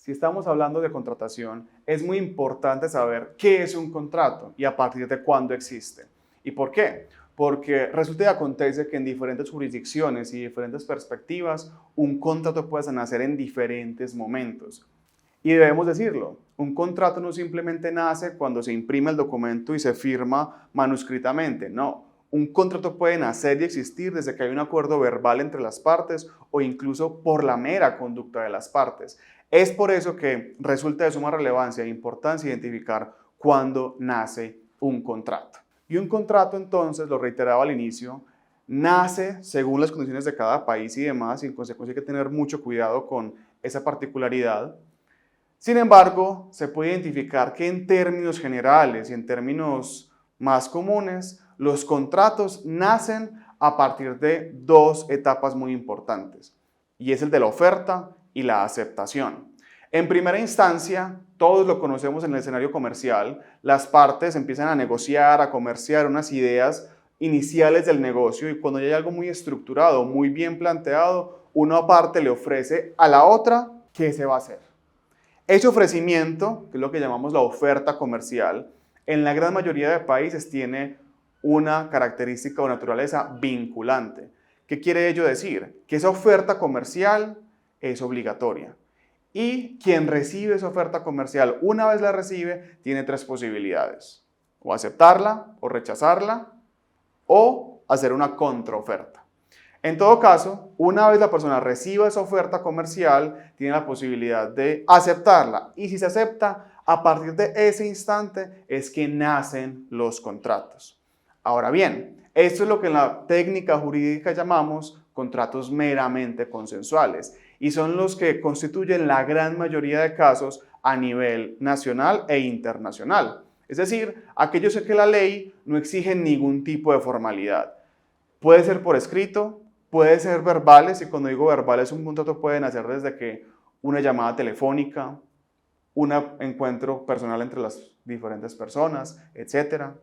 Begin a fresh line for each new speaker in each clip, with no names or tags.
Si estamos hablando de contratación, es muy importante saber qué es un contrato y a partir de cuándo existe. ¿Y por qué? Porque resulta y acontece que en diferentes jurisdicciones y diferentes perspectivas, un contrato puede nacer en diferentes momentos. Y debemos decirlo, un contrato no simplemente nace cuando se imprime el documento y se firma manuscritamente, no. Un contrato puede nacer y existir desde que hay un acuerdo verbal entre las partes o incluso por la mera conducta de las partes. Es por eso que resulta de suma relevancia e importancia identificar cuándo nace un contrato. Y un contrato, entonces, lo reiteraba al inicio, nace según las condiciones de cada país y demás, y en consecuencia hay que tener mucho cuidado con esa particularidad. Sin embargo, se puede identificar que en términos generales y en términos más comunes, los contratos nacen a partir de dos etapas muy importantes, y es el de la oferta y la aceptación. En primera instancia, todos lo conocemos en el escenario comercial, las partes empiezan a negociar, a comerciar unas ideas iniciales del negocio y cuando ya hay algo muy estructurado, muy bien planteado, una parte le ofrece a la otra qué se va a hacer. Ese ofrecimiento, que es lo que llamamos la oferta comercial, en la gran mayoría de países tiene una característica o naturaleza vinculante. ¿Qué quiere ello decir? Que esa oferta comercial es obligatoria. Y quien recibe esa oferta comercial, una vez la recibe, tiene tres posibilidades. O aceptarla, o rechazarla, o hacer una contraoferta. En todo caso, una vez la persona reciba esa oferta comercial, tiene la posibilidad de aceptarla. Y si se acepta, a partir de ese instante es que nacen los contratos. Ahora bien, esto es lo que en la técnica jurídica llamamos contratos meramente consensuales y son los que constituyen la gran mayoría de casos a nivel nacional e internacional. Es decir, aquellos en que la ley no exige ningún tipo de formalidad. Puede ser por escrito, puede ser verbales, y cuando digo verbales, un contrato puede nacer desde que una llamada telefónica, un encuentro personal entre las diferentes personas, etcétera.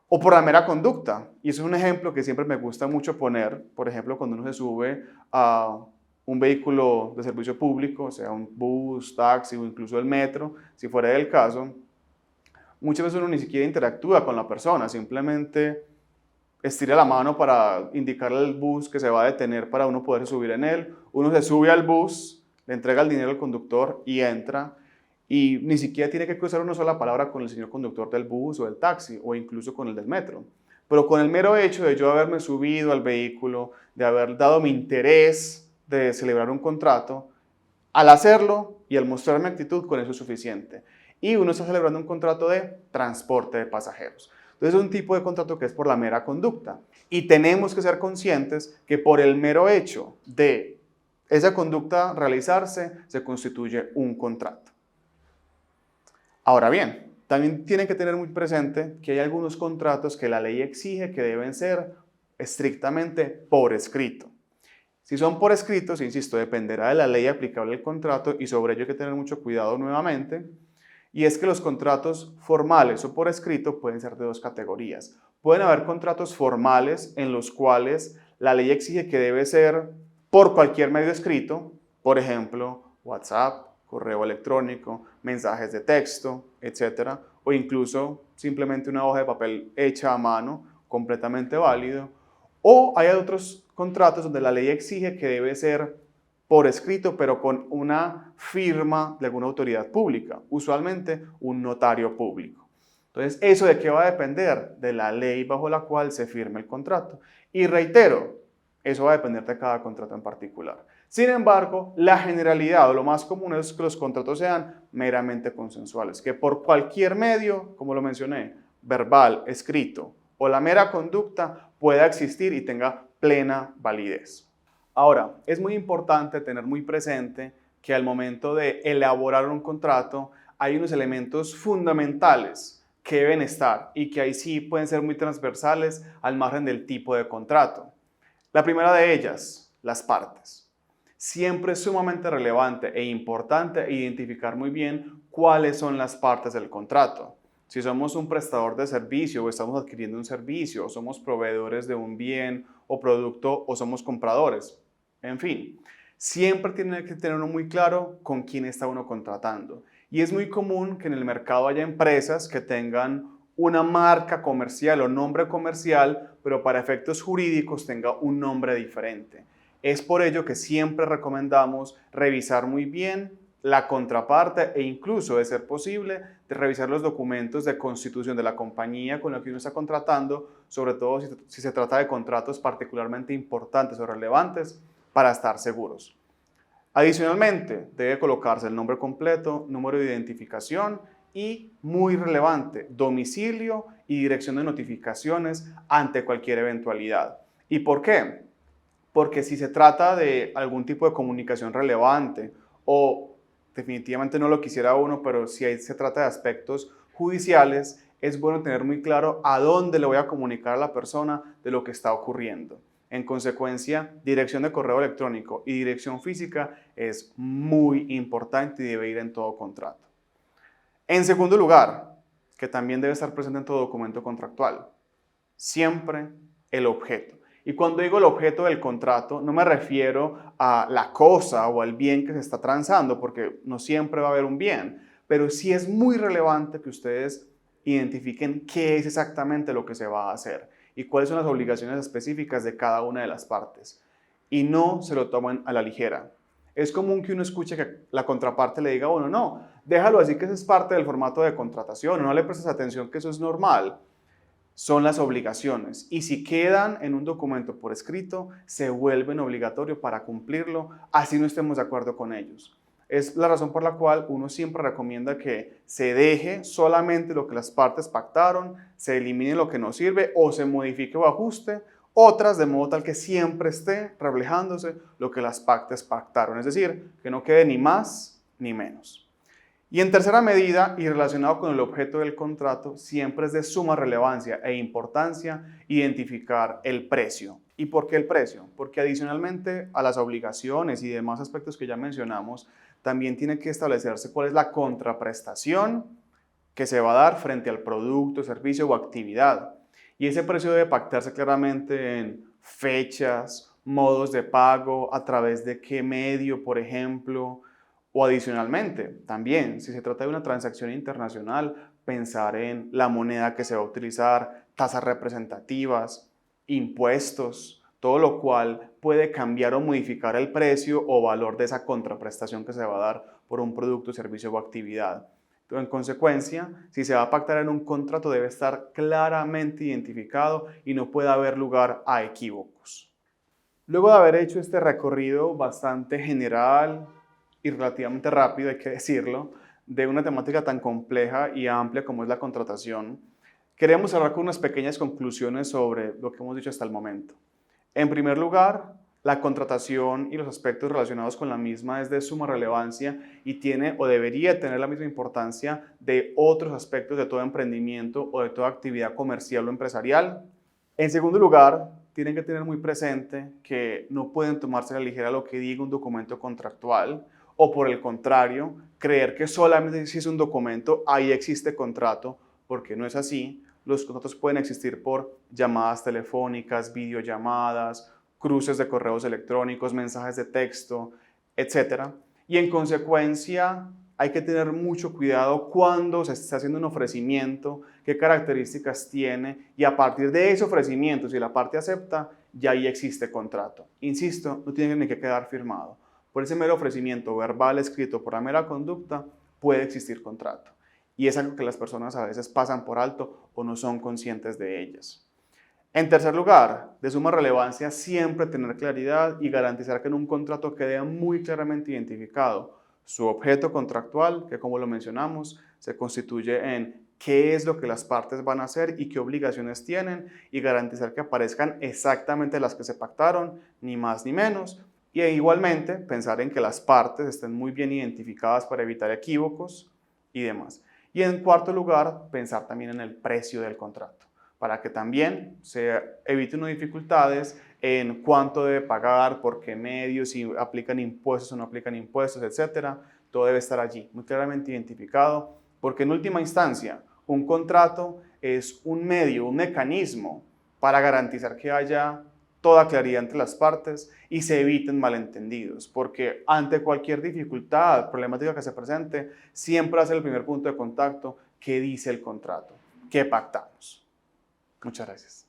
O por la mera conducta. Y eso es un ejemplo que siempre me gusta mucho poner, por ejemplo, cuando uno se sube a un vehículo de servicio público, sea un bus, taxi o incluso el metro, si fuera el caso, muchas veces uno ni siquiera interactúa con la persona, simplemente estira la mano para indicarle al bus que se va a detener para uno poder subir en él. Uno se sube al bus, le entrega el dinero al conductor y entra. Y ni siquiera tiene que cruzar una sola palabra con el señor conductor del bus o del taxi o incluso con el del metro. Pero con el mero hecho de yo haberme subido al vehículo, de haber dado mi interés de celebrar un contrato, al hacerlo y al mostrar mi actitud, con eso es suficiente. Y uno está celebrando un contrato de transporte de pasajeros. Entonces es un tipo de contrato que es por la mera conducta. Y tenemos que ser conscientes que por el mero hecho de esa conducta realizarse, se constituye un contrato. Ahora bien, también tienen que tener muy presente que hay algunos contratos que la ley exige que deben ser estrictamente por escrito. Si son por escrito, insisto, dependerá de la ley aplicable al contrato y sobre ello hay que tener mucho cuidado nuevamente. Y es que los contratos formales o por escrito pueden ser de dos categorías. Pueden haber contratos formales en los cuales la ley exige que debe ser por cualquier medio escrito, por ejemplo, WhatsApp, correo electrónico, mensajes de texto, etcétera, o incluso simplemente una hoja de papel hecha a mano, completamente válido. O hay otros contratos donde la ley exige que debe ser por escrito, pero con una firma de alguna autoridad pública, usualmente un notario público. Entonces, ¿eso de qué va a depender? De la ley bajo la cual se firme el contrato. Y reitero, eso va a depender de cada contrato en particular. Sin embargo, la generalidad o lo más común es que los contratos sean meramente consensuales, que por cualquier medio, como lo mencioné, verbal, escrito o la mera conducta, pueda existir y tenga plena validez. Ahora, es muy importante tener muy presente que al momento de elaborar un contrato hay unos elementos fundamentales que deben estar y que ahí sí pueden ser muy transversales al margen del tipo de contrato. La primera de ellas, las partes. Siempre es sumamente relevante e importante identificar muy bien cuáles son las partes del contrato. Si somos un prestador de servicio o estamos adquiriendo un servicio, o somos proveedores de un bien o producto o somos compradores. En fin, Siempre tiene que tener uno muy claro con quién está uno contratando. Y es muy común que en el mercado haya empresas que tengan una marca comercial o nombre comercial, pero para efectos jurídicos tenga un nombre diferente. Es por ello que siempre recomendamos revisar muy bien la contraparte e incluso, de ser posible, de revisar los documentos de constitución de la compañía con la que uno está contratando, sobre todo si se trata de contratos particularmente importantes o relevantes, para estar seguros. Adicionalmente, debe colocarse el nombre completo, número de identificación y, muy relevante, domicilio y dirección de notificaciones ante cualquier eventualidad. ¿Y por qué? Porque si se trata de algún tipo de comunicación relevante o definitivamente no lo quisiera uno, pero si se trata de aspectos judiciales, es bueno tener muy claro a dónde le voy a comunicar a la persona de lo que está ocurriendo. En consecuencia, dirección de correo electrónico y dirección física es muy importante y debe ir en todo contrato. En segundo lugar, que también debe estar presente en todo documento contractual, siempre el objeto. Y cuando digo el objeto del contrato, no me refiero a la cosa o al bien que se está transando, porque no siempre va a haber un bien, pero sí es muy relevante que ustedes identifiquen qué es exactamente lo que se va a hacer y cuáles son las obligaciones específicas de cada una de las partes. Y no se lo tomen a la ligera. Es común que uno escuche que la contraparte le diga, bueno, no, déjalo así que eso es parte del formato de contratación, no le prestes atención que eso es normal. Son las obligaciones y si quedan en un documento por escrito, se vuelven obligatorio para cumplirlo, así no estemos de acuerdo con ellos. Es la razón por la cual uno siempre recomienda que se deje solamente lo que las partes pactaron, se elimine lo que no sirve o se modifique o ajuste, otras de modo tal que siempre esté reflejándose lo que las partes pactaron, es decir, que no quede ni más ni menos. Y en tercera medida, y relacionado con el objeto del contrato, siempre es de suma relevancia e importancia identificar el precio. ¿Y por qué el precio? Porque adicionalmente a las obligaciones y demás aspectos que ya mencionamos, también tiene que establecerse cuál es la contraprestación que se va a dar frente al producto, servicio o actividad. Y ese precio debe pactarse claramente en fechas, modos de pago, a través de qué medio, por ejemplo, o adicionalmente, también, si se trata de una transacción internacional, pensar en la moneda que se va a utilizar, tasas representativas, impuestos, todo lo cual puede cambiar o modificar el precio o valor de esa contraprestación que se va a dar por un producto, servicio o actividad. Entonces, en consecuencia, si se va a pactar en un contrato, debe estar claramente identificado y no puede haber lugar a equívocos. Luego de haber hecho este recorrido bastante general y relativamente rápido, hay que decirlo, de una temática tan compleja y amplia como es la contratación, queremos cerrar con unas pequeñas conclusiones sobre lo que hemos dicho hasta el momento. En primer lugar, la contratación y los aspectos relacionados con la misma es de suma relevancia y tiene o debería tener la misma importancia de otros aspectos de todo emprendimiento o de toda actividad comercial o empresarial. En segundo lugar, tienen que tener muy presente que no pueden tomarse a la ligera lo que diga un documento contractual o por el contrario, creer que solamente si es un documento, ahí existe contrato, porque no es así. Los contratos pueden existir por llamadas telefónicas, videollamadas, cruces de correos electrónicos, mensajes de texto, etc. Y en consecuencia, hay que tener mucho cuidado cuando se está haciendo un ofrecimiento, qué características tiene y a partir de ese ofrecimiento, si la parte acepta, ya ahí existe contrato. Insisto, no tiene ni que quedar firmado. Por ese mero ofrecimiento verbal, escrito, por la mera conducta, puede existir contrato. Y es algo que las personas a veces pasan por alto o no son conscientes de ellas. En tercer lugar, de suma relevancia, siempre tener claridad y garantizar que en un contrato quede muy claramente identificado su objeto contractual, que como lo mencionamos, se constituye en qué es lo que las partes van a hacer y qué obligaciones tienen y garantizar que aparezcan exactamente las que se pactaron, ni más ni menos. Y igualmente pensar en que las partes estén muy bien identificadas para evitar equívocos y demás. Y en cuarto lugar, pensar también en el precio del contrato, para que también se eviten dificultades en cuánto debe pagar, por qué medios, si aplican impuestos o no aplican impuestos, etc. Todo debe estar allí, muy claramente identificado, porque en última instancia, un contrato es un medio, un mecanismo para garantizar que haya toda claridad entre las partes y se eviten malentendidos, porque ante cualquier dificultad, problemática que se presente, siempre hace el primer punto de contacto qué dice el contrato, qué pactamos. Muchas gracias.